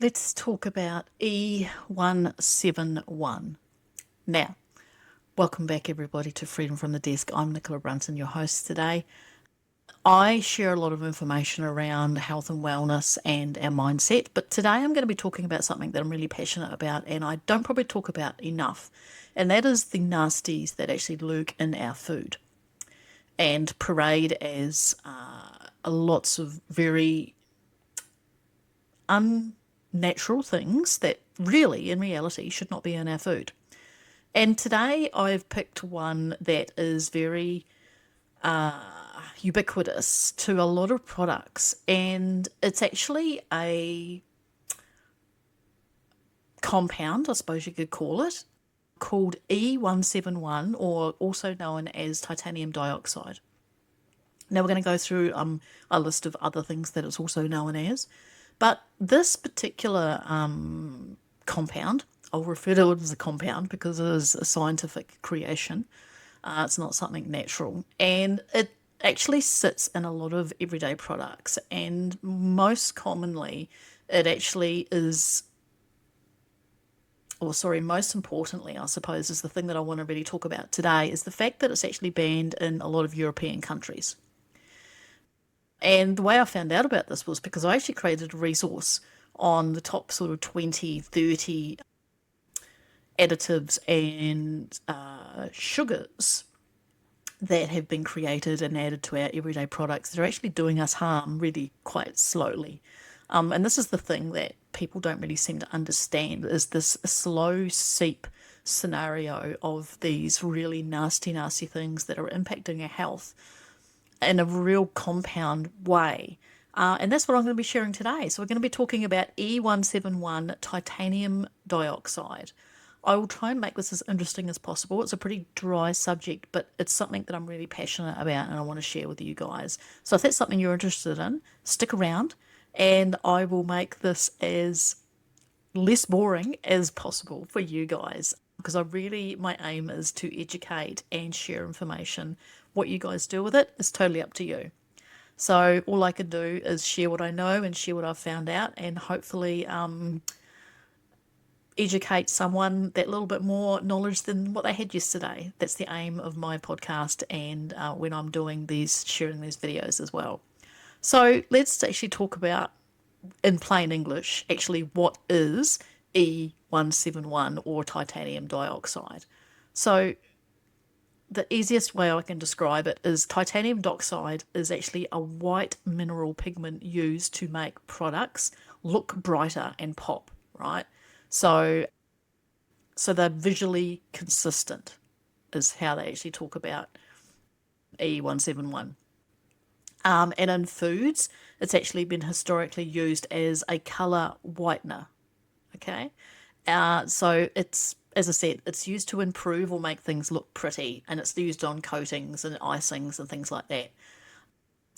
Let's talk about E171. Now, welcome back everybody to Freedom from the Desk. I'm Nicola Brunton, your host today. I share a lot of information around health and wellness and our mindset, but today I'm going to be talking about something that I'm really passionate about and I don't probably talk about enough, and that is the nasties that actually lurk in our food and parade as lots of very unnatural things that really, in reality, should not be in our food. And today I've picked one that is very ubiquitous to a lot of products, and it's actually a compound, I suppose you could call it, called E171, or also known as titanium dioxide. Now we're going to go through a list of other things that it's also known as, but this particular compound, I'll refer to it as a compound because it is a scientific creation. It's not something natural, and it actually sits in a lot of everyday products. And most commonly, it actually is, or sorry, most importantly, I suppose, is the thing that I want to really talk about today is the fact that it's actually banned in a lot of European countries. And the way I found out about this was because I actually created a resource on the top sort of 20, 30 additives and sugars that have been created and added to our everyday products that are actually doing us harm really quite slowly. And this is the thing that people don't really seem to understand is this slow seep scenario of these really nasty, nasty things that are impacting our health in a real compound way. And that's what I'm going to be sharing today. So, we're going to be talking about E171 titanium dioxide. I will try and make this as interesting as possible. It's a pretty dry subject, but it's something that I'm really passionate about and I want to share with you guys. So, if that's something you're interested in, stick around and I will make this as less boring as possible for you guys because my aim is to educate and share information. What you guys do with it is totally up to you. So all I can do is share what I know and share what I've found out, and hopefully educate someone that little bit more knowledge than what they had yesterday. That's the aim of my podcast, and when I'm doing these, sharing these videos as well. So let's actually talk about, in plain English, actually what is E171 or titanium dioxide. So the easiest way I can describe it is titanium dioxide is actually a white mineral pigment used to make products look brighter and pop, right? So so they're visually consistent is how they actually talk about E171. And in foods, it's actually been historically used as a color whitener. Okay. So it's, as I said, it's used to improve or make things look pretty, and it's used on coatings and icings and things like that.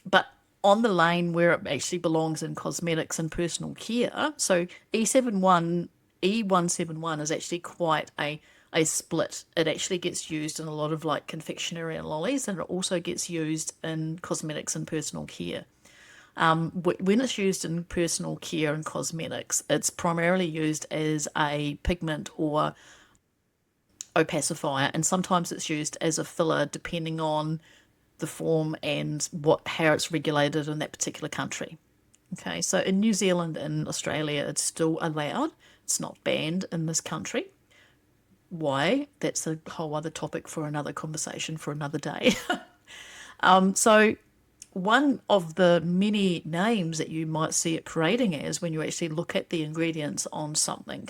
But on the lane where it actually belongs in cosmetics and personal care, so E71, E171 is actually quite a split. It actually gets used in a lot of like confectionery and lollies, and it also gets used in cosmetics and personal care. When it's used in personal care and cosmetics, it's primarily used as a pigment or opacifier, and sometimes it's used as a filler depending on the form and what how it's regulated in that particular country. Okay, so in New Zealand and Australia, it's still allowed. It's not banned in this country. Why? That's a whole other topic for another conversation for another day. So one of the many names that you might see it parading as when you actually look at the ingredients on something.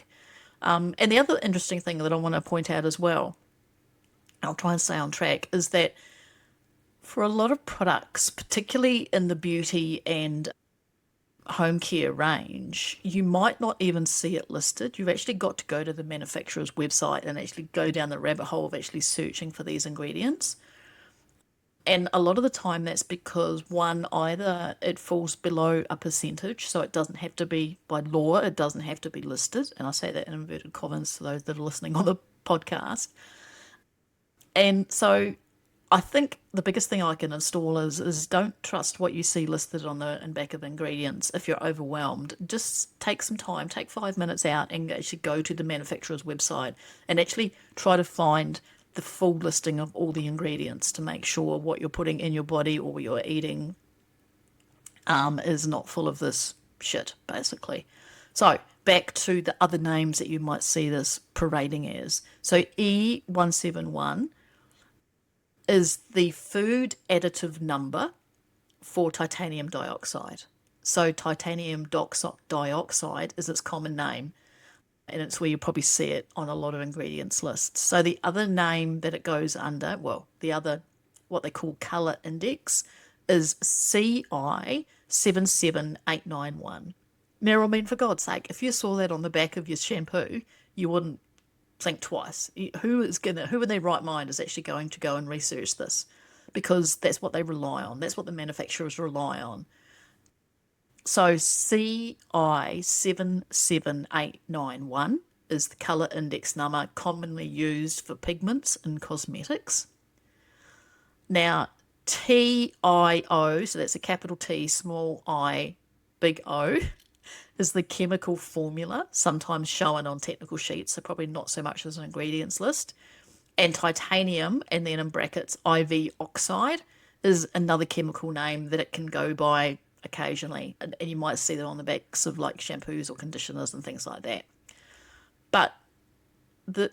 And the other interesting thing that I want to point out as well, I'll try and stay on track, is that for a lot of products, particularly in the beauty and home care range, you might not even see it listed. You've actually got to go to the manufacturer's website and actually go down the rabbit hole of actually searching for these ingredients. And a lot of the time, that's because one, either it falls below a percentage, so it doesn't have to be by law, it doesn't have to be listed. And I say that in inverted commas to those that are listening on the podcast. And so I think the biggest thing I can install is don't trust what you see listed on the in back of ingredients. If you're overwhelmed, just take some time, take 5 minutes out and actually go to the manufacturer's website and actually try to find the full listing of all the ingredients to make sure what you're putting in your body or what you're eating is not full of this shit, basically. So back to the other names that you might see this parading as. So E171 is the food additive number for titanium dioxide. So titanium dioxide is its common name, and it's where you probably see it on a lot of ingredients lists. So the other name that it goes under, well, the other what they call color index is CI 77891. Now, I mean, for God's sake, if you saw that on the back of your shampoo, you wouldn't think twice. Who in their right mind is actually going to go and research this? Because that's what they rely on. That's what the manufacturers rely on. So CI 77891 is the color index number commonly used for pigments in cosmetics. Now, TIO, so that's a capital T, small I, big O, is the chemical formula, sometimes shown on technical sheets, so probably not so much as an ingredients list. And titanium, and then in brackets, IV oxide, is another chemical name that it can go by occasionally. And you might see that on the backs of like shampoos or conditioners and things like that. But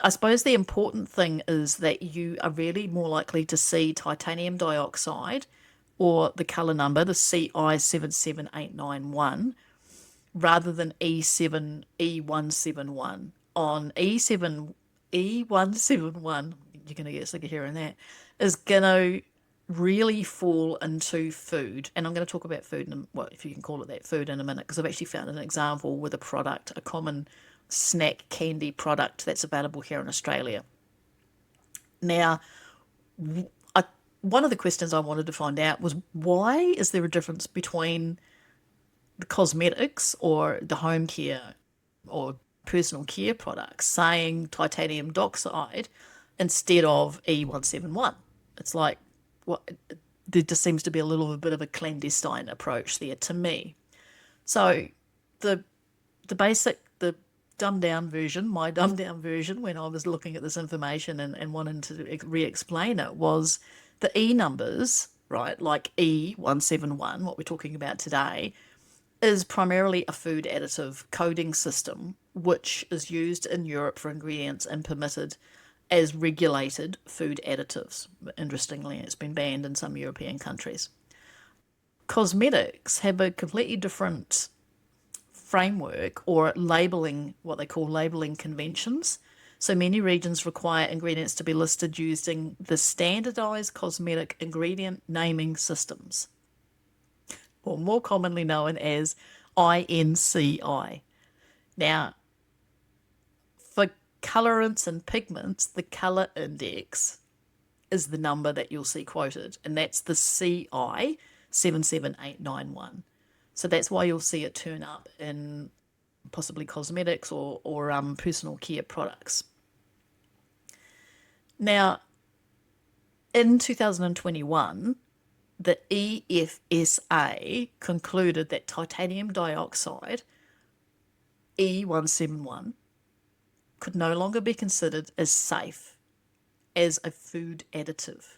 I suppose the important thing is that you are really more likely to see titanium dioxide or the colour number, the CI 77891, rather than E171. On E171, you're going to get sick of hearing that, is going to really fall into food. And I'm going to talk about food, well, if you can call it that, food in a minute, because I've actually found an example with a product, a common snack candy product that's available here in Australia. Now, one of the questions I wanted to find out was why is there a difference between the cosmetics or the home care or personal care products saying titanium dioxide instead of E171? It's like, what? There just seems to be a little bit of a clandestine approach there to me. So the the dumbed down version, my dumbed down version, when I was looking at this information and wanting to re-explain it, was the E numbers, right? Like E171, what we're talking about today, is primarily a food additive coding system, which is used in Europe for ingredients and permitted as regulated food additives. Interestingly, it's been banned in some European countries. Cosmetics have a completely different framework or labeling, what they call labeling conventions. So many regions require ingredients to be listed using the standardized cosmetic ingredient naming systems, or more commonly known as INCI. Now, for colorants and pigments, the color index is the number that you'll see quoted, and that's the CI 77891. So that's why you'll see it turn up in possibly cosmetics or personal care products. Now, in 2021, the EFSA concluded that titanium dioxide, E171, could no longer be considered as safe as a food additive,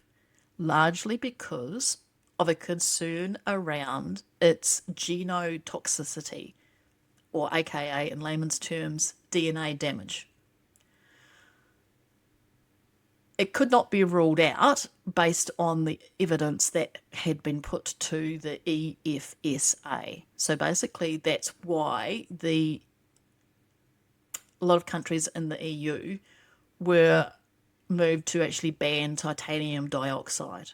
largely because of a concern around its genotoxicity, or AKA in layman's terms, DNA damage. It could not be ruled out based on the evidence that had been put to the EFSA. So basically, that's why a lot of countries in the EU were moved to actually ban titanium dioxide.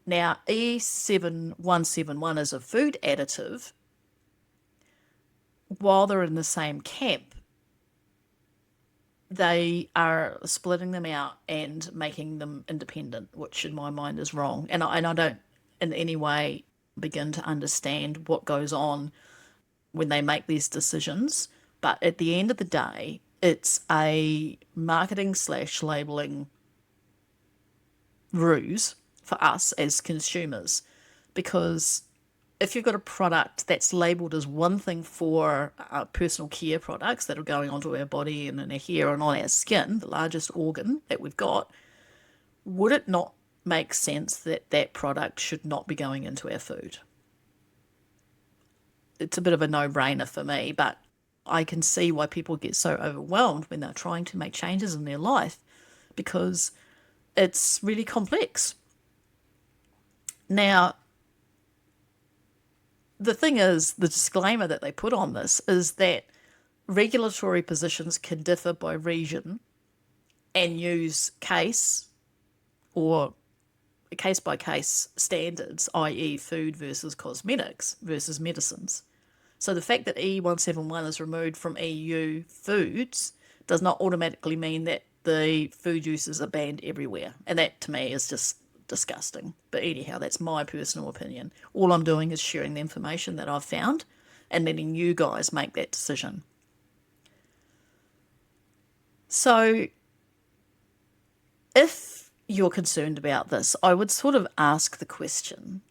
Now, E7171 is a food additive. While they're in the same camp, they are splitting them out and making them independent, which in my mind is wrong. And I don't in any way begin to understand what goes on when they make these decisions. But at the end of the day, it's a marketing slash labeling ruse for us as consumers, because if you've got a product that's labelled as one thing for personal care products that are going onto our body and in our hair and on our skin, the largest organ that we've got, would it not make sense that that product should not be going into our food? It's a bit of a no-brainer for me, but I can see why people get so overwhelmed when they're trying to make changes in their life, because it's really complex. Now, the thing is, the disclaimer that they put on this is that regulatory positions can differ by region and use case or case by case standards, i.e., food versus cosmetics versus medicines. So the fact that E171 is removed from EU foods does not automatically mean that the food uses are banned everywhere. And that to me is just disgusting. But anyhow, that's my personal opinion. All I'm doing is sharing the information that I've found and letting you guys make that decision. So if you're concerned about this, I would sort of ask the question,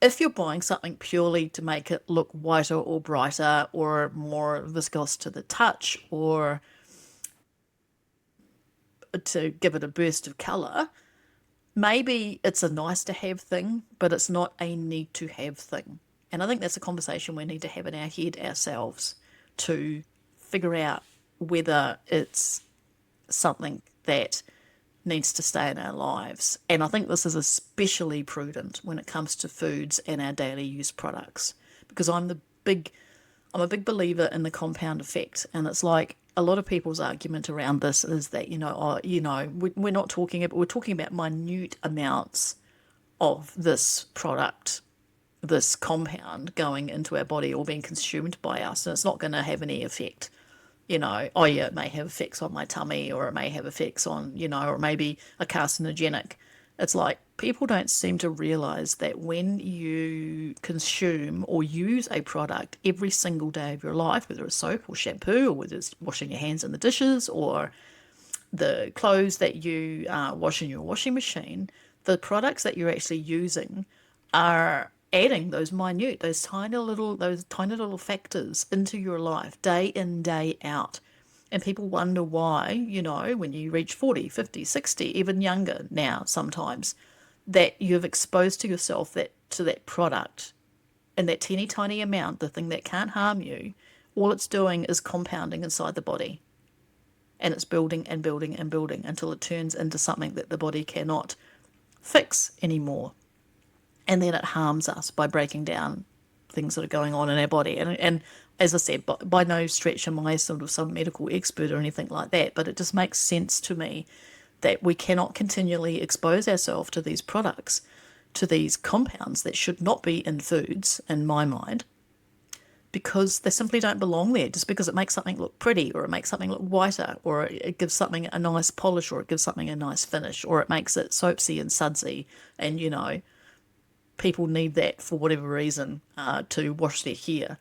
if you're buying something purely to make it look whiter or brighter or more viscose to the touch or to give it a burst of colour, maybe it's a nice to have thing, but it's not a need to have thing. And I think that's a conversation we need to have in our head ourselves to figure out whether it's something that needs to stay in our lives. And I think this is especially prudent when it comes to foods and our daily use products, because I'm a big believer in the compound effect. And it's like a lot of people's argument around this is that, we're not talking about, we're talking about minute amounts of this product, this compound going into our body or being consumed by us, and it's not going to have any effect. It may have effects on my tummy, or it may have effects on, or maybe a carcinogenic. It's like people don't seem to realize that when you consume or use a product every single day of your life, whether it's soap or shampoo, or whether it's washing your hands in the dishes or the clothes that you wash in your washing machine, the products that you're actually using are adding those tiny little factors into your life day in, day out. And people wonder why, when you reach 40, 50, 60, even younger now sometimes, that you've exposed to yourself to that product and that teeny tiny amount, the thing that can't harm you, all it's doing is compounding inside the body. And it's building and building and building until it turns into something that the body cannot fix anymore. And then it harms us by breaking down things that are going on in our body. And as I said, by no stretch am I sort of some medical expert or anything like that, but it just makes sense to me that we cannot continually expose ourselves to these products, to these compounds that should not be in foods, in my mind, because they simply don't belong there. Just because it makes something look pretty, or it makes something look whiter, or it gives something a nice polish, or it gives something a nice finish, or it makes it soapsy and sudsy, and people need that for whatever reason to wash their hair.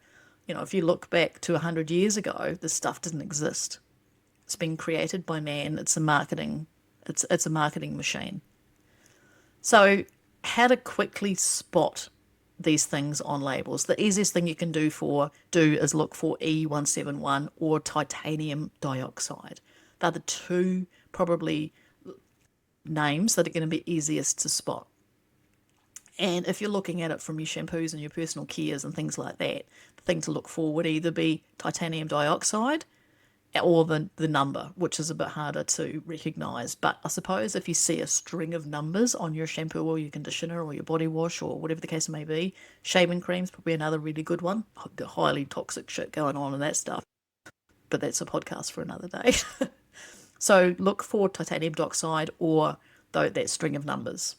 If you look back to 100 years ago, this stuff didn't exist. It's been created by man. It's a marketing machine. So how to quickly spot these things on labels? The easiest thing you can do is look for E171 or titanium dioxide. They're the two probably names that are going to be easiest to spot. And if you're looking at it from your shampoos and your personal cares and things like that, the thing to look for would either be titanium dioxide or the number, which is a bit harder to recognise. But I suppose if you see a string of numbers on your shampoo or your conditioner or your body wash or whatever the case may be, shaving cream's probably another really good one. The highly toxic shit going on in that stuff. But that's a podcast for another day. So look for titanium dioxide or that string of numbers.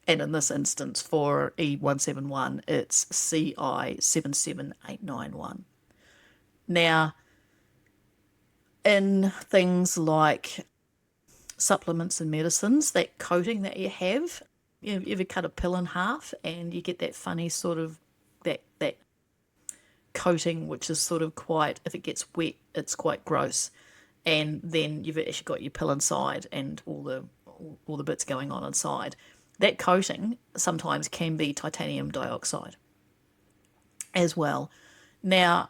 And in this instance, for E171, it's CI77891. Now, in things like supplements and medicines, that coating that you have, you ever cut a pill in half and you get that funny sort of, that coating, which is sort of quite, if it gets wet, it's quite gross. And then you've actually got your pill inside and all all the bits going on inside. That coating sometimes can be titanium dioxide as well. Now,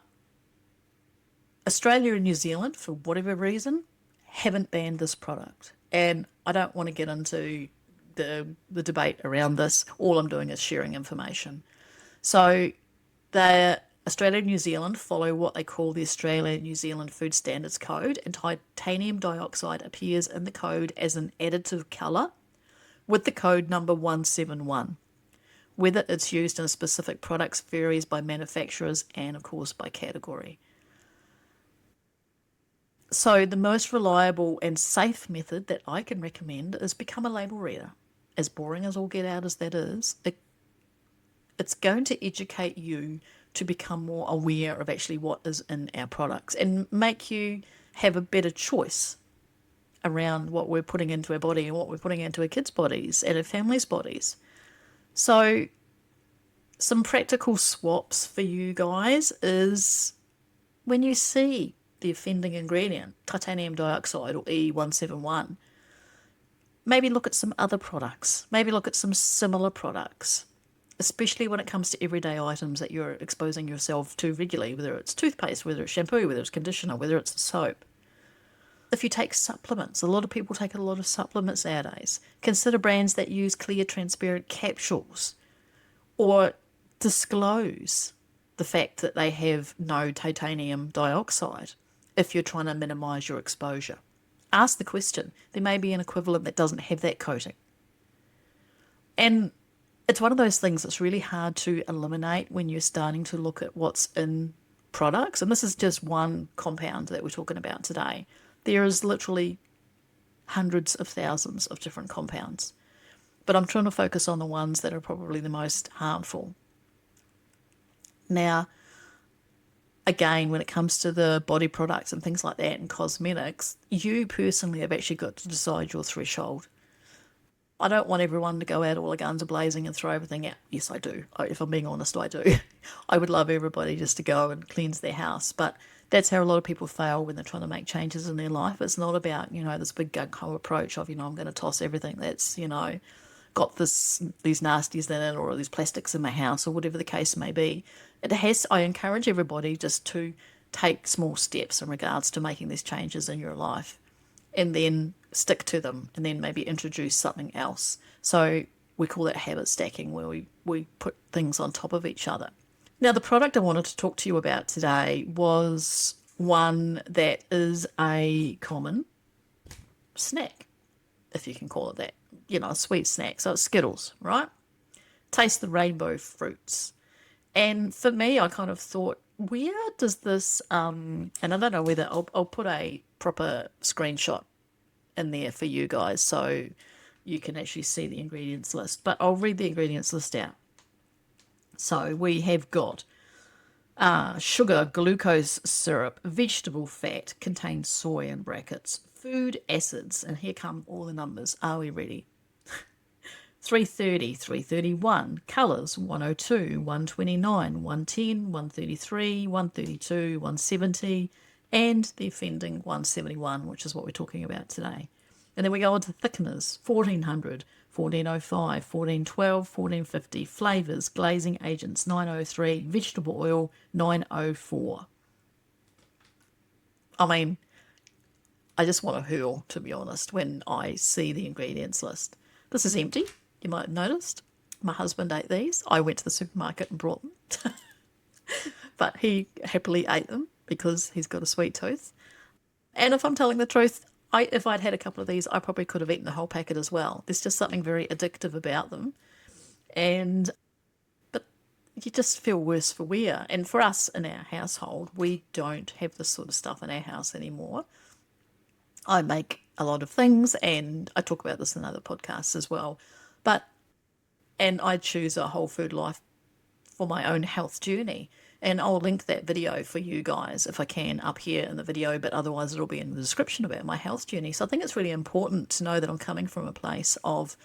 Australia and New Zealand, for whatever reason, haven't banned this product. And I don't want to get into the debate around this. All I'm doing is sharing information. So the Australia and New Zealand follow what they call the Australia and New Zealand Food Standards Code, and titanium dioxide appears in the code as an additive colour with the code number 171. Whether it's used in specific products varies by manufacturers and, of course, by category. So the most reliable and safe method that I can recommend is become a label reader. As boring as all get out as that is, it's going to educate you to become more aware of actually what is in our products and make you have a better choice around what we're putting into our body and what we're putting into our kids' bodies and our families' bodies. So some practical swaps for you guys is when you see the offending ingredient, titanium dioxide or E171, maybe look at some other products, maybe look at some similar products, especially when it comes to everyday items that you're exposing yourself to regularly, whether it's toothpaste, whether it's shampoo, whether it's conditioner, whether it's soap. If you take supplements, a lot of people take a lot of supplements nowadays. Consider brands that use clear, transparent capsules or disclose the fact that they have no titanium dioxide if you're trying to minimise your exposure. Ask the question. There may be an equivalent that doesn't have that coating. And it's one of those things that's really hard to eliminate when you're starting to look at what's in products. And this is just one compound that we're talking about today. There is literally hundreds of thousands of different compounds. But I'm trying to focus on the ones that are probably the most harmful. Now, again, when it comes to the body products and things like that and cosmetics, you personally have actually got to decide your threshold. I don't want everyone to go out all the guns a-blazing and throw everything out. Yes, I do. If I'm being honest, I do. I would love everybody just to go and cleanse their house. But that's how a lot of people fail when they're trying to make changes in their life. It's not about, this big gung-ho approach of, I'm going to toss everything that's, got these nasties in it or these plastics in my house or whatever the case may be. I encourage everybody just to take small steps in regards to making these changes in your life and then stick to them and then maybe introduce something else. So we call that habit stacking, where we put things on top of each other. Now, the product I wanted to talk to you about today was one that is a common snack, if you can call it that, a sweet snack. So it's Skittles, right? Taste the rainbow fruits. And for me, I kind of thought, where does this, and I don't know whether I'll put a proper screenshot in there for you guys so you can actually see the ingredients list, but I'll read the ingredients list out. So we have got sugar, glucose syrup, vegetable fat, contains soy in brackets, food acids, and here come all the numbers. Are we ready? 330, 331, colours 102, 129, 110, 133, 132, 170, and the offending 171, which is what we're talking about today. And then we go on to thickeners, 1400, 1405, 1412, 1450, flavours, glazing agents, 903, vegetable oil, 904. I mean, I just want to hurl, to be honest, when I see the ingredients list. This is empty, you might have noticed. My husband ate these. I went to the supermarket and brought them. But he happily ate them because he's got a sweet tooth. And if I'm telling the truth, if I'd had a couple of these, I probably could have eaten the whole packet as well. There's just something very addictive about them. But you just feel worse for wear. And for us in our household, we don't have this sort of stuff in our house anymore. I make a lot of things, and I talk about this in other podcasts as well. And I choose a whole food life for my own health journey. And I'll link that video for you guys if I can up here in the video, but otherwise it'll be in the description about my health journey. So I think it's really important to know that I'm coming from a place of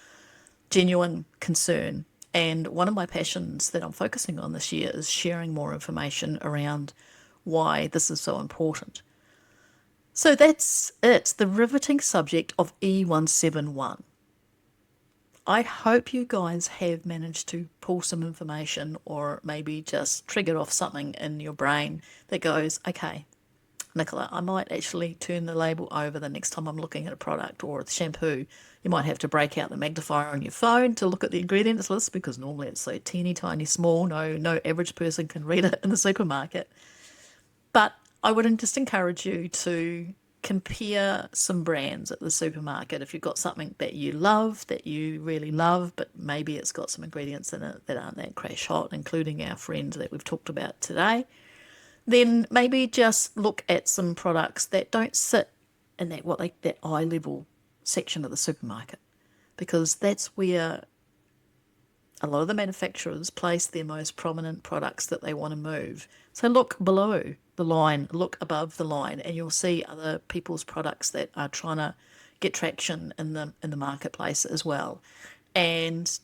genuine concern. And one of my passions that I'm focusing on this year is sharing more information around why this is so important. So that's it, the riveting subject of E171. I hope you guys have managed to pull some information or maybe just triggered off something in your brain that goes, okay, Nicola, I might actually turn the label over the next time I'm looking at a product or the shampoo. You might have to break out the magnifier on your phone to look at the ingredients list because normally it's so teeny tiny small, no average person can read it in the supermarket. But I would just encourage you to compare some brands at the supermarket. If you've got something that you love, that you really love, but maybe it's got some ingredients in it that aren't that crash hot, including our friends that we've talked about today, then maybe just look at some products that don't sit in that eye level section of the supermarket, because that's where a lot of the manufacturers place their most prominent products that they want to move. So look below the line, look above the line, and you'll see other people's products that are trying to get traction in the marketplace as well. And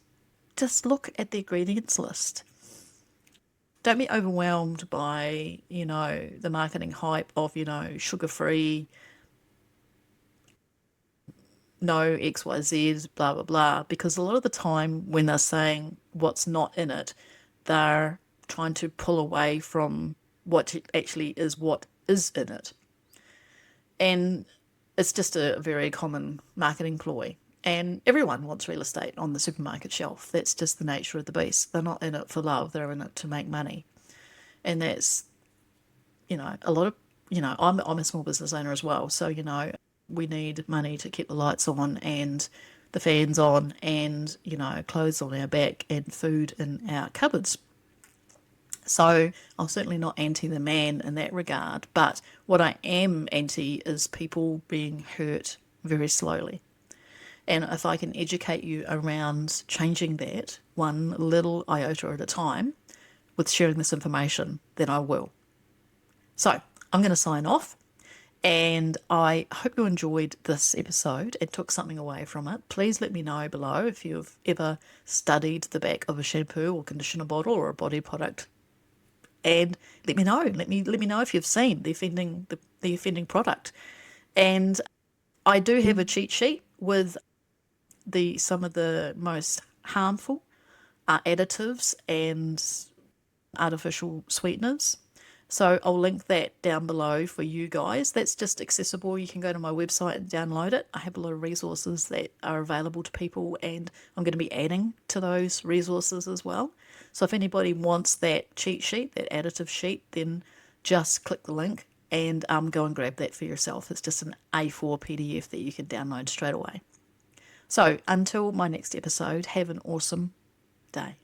just look at the ingredients list. Don't be overwhelmed by, the marketing hype of, sugar-free, no XYZ, blah, blah, blah, because a lot of the time when they're saying what's not in it, they're trying to pull away from what actually is what is in it. And it's just a very common marketing ploy. And everyone wants real estate on the supermarket shelf. That's just the nature of the beast. They're not in it for love, they're in it to make money. And that's, a lot of, I'm a small business owner as well. So, we need money to keep the lights on and the fans on and, clothes on our back and food in our cupboards. So I'm certainly not anti the man in that regard. But what I am anti is people being hurt very slowly. And if I can educate you around changing that one little iota at a time with sharing this information, then I will. So I'm going to sign off. And I hope you enjoyed this episode and took something away from it. Please let me know below if you've ever studied the back of a shampoo or conditioner bottle or a body product. And let me know. Let me know if you've seen the offending product. And I do have a cheat sheet with some of the most harmful additives and artificial sweeteners. So I'll link that down below for you guys. That's just accessible. You can go to my website and download it. I have a lot of resources that are available to people, and I'm going to be adding to those resources as well. So if anybody wants that cheat sheet, that additive sheet, then just click the link and go and grab that for yourself. It's just an A4 PDF that you can download straight away. So until my next episode, have an awesome day.